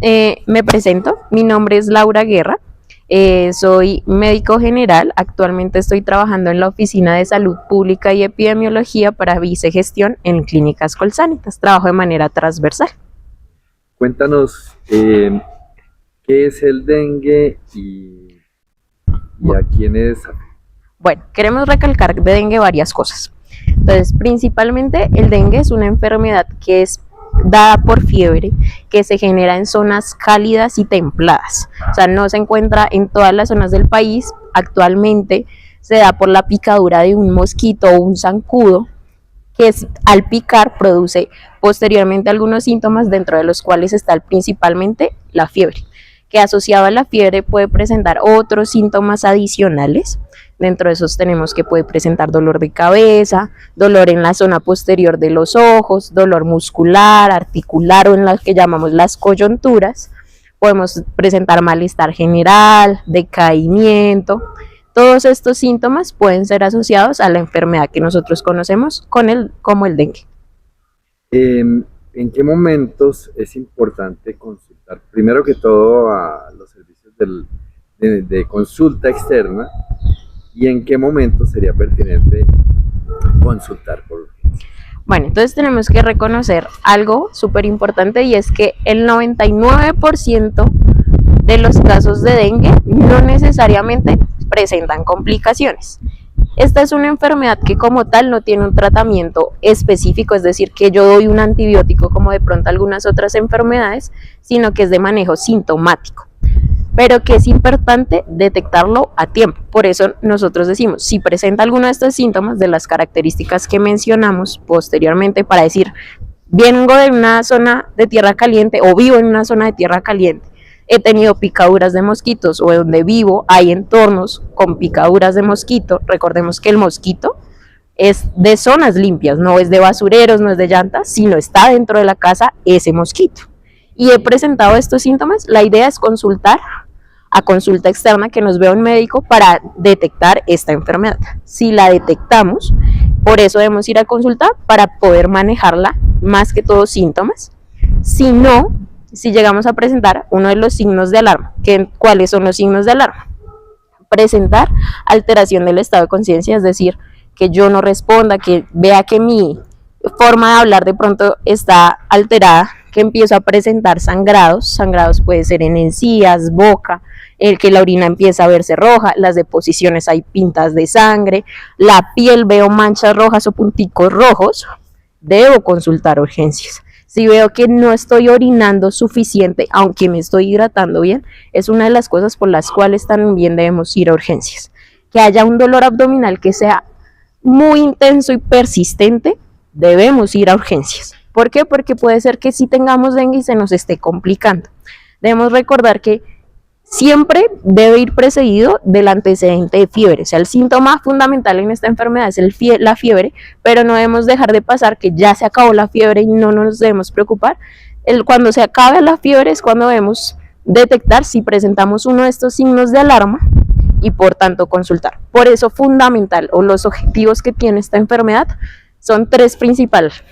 Me presento, mi nombre es Laura Guerra, soy médico general, actualmente estoy trabajando en la Oficina de Salud Pública y Epidemiología para Vicegestión en Clínicas Colsanitas, trabajo de manera transversal. Cuéntanos qué es el dengue y a quiénes. Bueno, queremos recalcar de dengue varias cosas. Entonces, principalmente el dengue es una enfermedad que es dada por fiebre, que se genera en zonas cálidas y templadas. O sea, no se encuentra en todas las zonas del país. Actualmente se da por la picadura de un mosquito o un zancudo, que al picar produce posteriormente algunos síntomas, dentro de los cuales está principalmente la fiebre, que asociado a la fiebre puede presentar otros síntomas adicionales. Dentro de esos tenemos que puede presentar dolor de cabeza, dolor en la zona posterior de los ojos, dolor muscular, articular o en las que llamamos las coyunturas. Podemos presentar malestar general, decaimiento. Todos estos síntomas pueden ser asociados a la enfermedad que nosotros conocemos como el dengue. ¿En qué momentos es importante consultar? Primero que todo a los servicios de consulta externa, y en qué momento sería pertinente consultar por urgencia. Bueno, entonces tenemos que reconocer algo súper importante, y es que el 99% de los casos de dengue no necesariamente presentan complicaciones. Esta es una enfermedad que como tal no tiene un tratamiento específico, es decir, que yo doy un antibiótico como de pronto algunas otras enfermedades, sino que es de manejo sintomático, pero que es importante detectarlo a tiempo. Por eso nosotros decimos, si presenta alguno de estos síntomas, de las características que mencionamos posteriormente, para decir, vengo de una zona de tierra caliente o vivo en una zona de tierra caliente, he tenido picaduras de mosquitos, o donde vivo hay entornos con picaduras de mosquito. Recordemos que el mosquito es de zonas limpias, no es de basureros, no es de llantas, sino está dentro de la casa ese mosquito. Y he presentado estos síntomas, la idea es consultar a consulta externa, que nos vea un médico para detectar esta enfermedad. Si la detectamos, por eso debemos ir a consultar para poder manejarla, más que todos síntomas. Si no, si llegamos a presentar uno de los signos de alarma, ¿cuáles son los signos de alarma? Presentar alteración del estado de conciencia, es decir, que yo no responda, que vea que mi forma de hablar de pronto está alterada, que empiezo a presentar sangrados puede ser en encías, boca, el que la orina empieza a verse roja, las deposiciones hay pintas de sangre, la piel veo manchas rojas o punticos rojos, debo consultar urgencias. Si veo que no estoy orinando suficiente, aunque me estoy hidratando bien, es una de las cosas por las cuales también debemos ir a urgencias. Que haya un dolor abdominal que sea muy intenso y persistente, debemos ir a urgencias. ¿Por qué? Porque puede ser que si tengamos dengue y se nos esté complicando. Debemos recordar que siempre debe ir precedido del antecedente de fiebre. O sea, el síntoma fundamental en esta enfermedad es la fiebre, pero no debemos dejar de pasar que ya se acabó la fiebre y no nos debemos preocupar. Cuando se acabe la fiebre es cuando debemos detectar si presentamos uno de estos signos de alarma y por tanto consultar. Por eso fundamental, o los objetivos que tiene esta enfermedad son tres principales,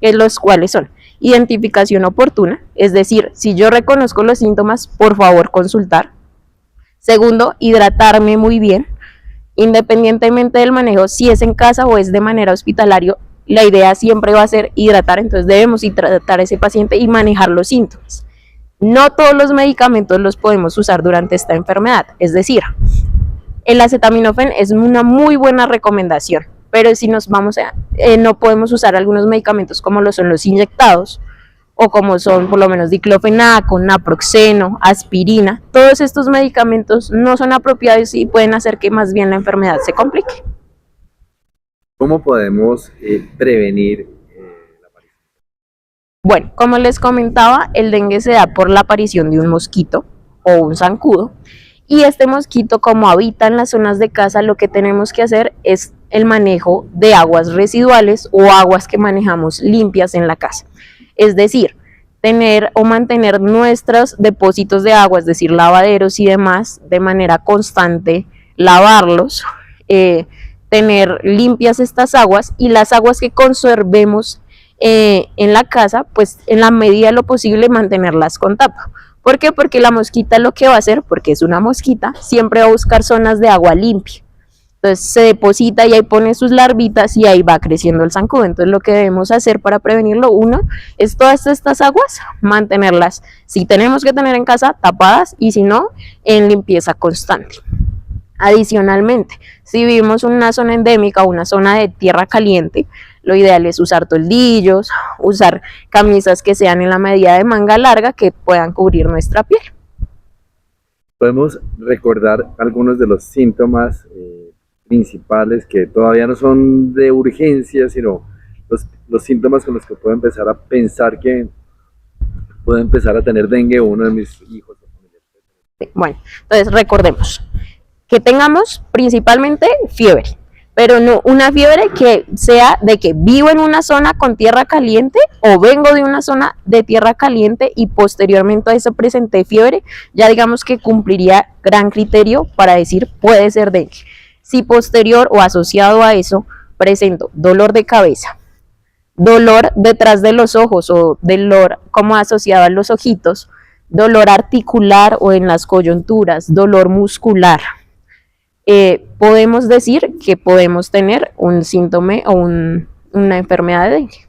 los cuales son: identificación oportuna, es decir, si yo reconozco los síntomas, por favor consultar. Segundo, hidratarme muy bien, independientemente del manejo, si es en casa o es de manera hospitalaria, la idea siempre va a ser hidratar, entonces debemos hidratar a ese paciente y manejar los síntomas. No todos los medicamentos los podemos usar durante esta enfermedad, es decir, el acetaminofén es una muy buena recomendación, pero si nos vamos no podemos usar algunos medicamentos como lo son los inyectados, o como son por lo menos diclofenaco, naproxeno, aspirina. Todos estos medicamentos no son apropiados y pueden hacer que más bien la enfermedad se complique. ¿Cómo podemos prevenir la aparición? Bueno, como les comentaba, el dengue se da por la aparición de un mosquito o un zancudo, y este mosquito, como habita en las zonas de casa, lo que tenemos que hacer es el manejo de aguas residuales o aguas que manejamos limpias en la casa. Es decir, tener o mantener nuestros depósitos de agua, es decir, lavaderos y demás, de manera constante, lavarlos, tener limpias estas aguas, y las aguas que conservemos en la casa, pues en la medida de lo posible mantenerlas con tapa. ¿Por qué? Porque la mosquita lo que va a hacer, porque es una mosquita, siempre va a buscar zonas de agua limpia. Entonces se deposita y ahí pone sus larvitas y ahí va creciendo el zancudo. Entonces lo que debemos hacer para prevenirlo, uno, es todas estas aguas, mantenerlas, si tenemos que tener en casa, tapadas, y si no, en limpieza constante. Adicionalmente, si vivimos en una zona endémica o una zona de tierra caliente, lo ideal es usar toldillos, usar camisas que sean en la medida de manga larga que puedan cubrir nuestra piel. Podemos recordar algunos de los síntomas principales que todavía no son de urgencia, sino los síntomas con los que puedo empezar a pensar que puedo empezar a tener dengue uno de mis hijos. Bueno, entonces recordemos que tengamos principalmente fiebre, pero no una fiebre que sea de que vivo en una zona con tierra caliente o vengo de una zona de tierra caliente y posteriormente a eso presenté fiebre, ya digamos que cumpliría gran criterio para decir puede ser dengue. Si posterior o asociado a eso presento dolor de cabeza, dolor detrás de los ojos o dolor como asociado a los ojitos, dolor articular o en las coyunturas, dolor muscular, podemos decir que podemos tener un síntoma o una enfermedad de dengue.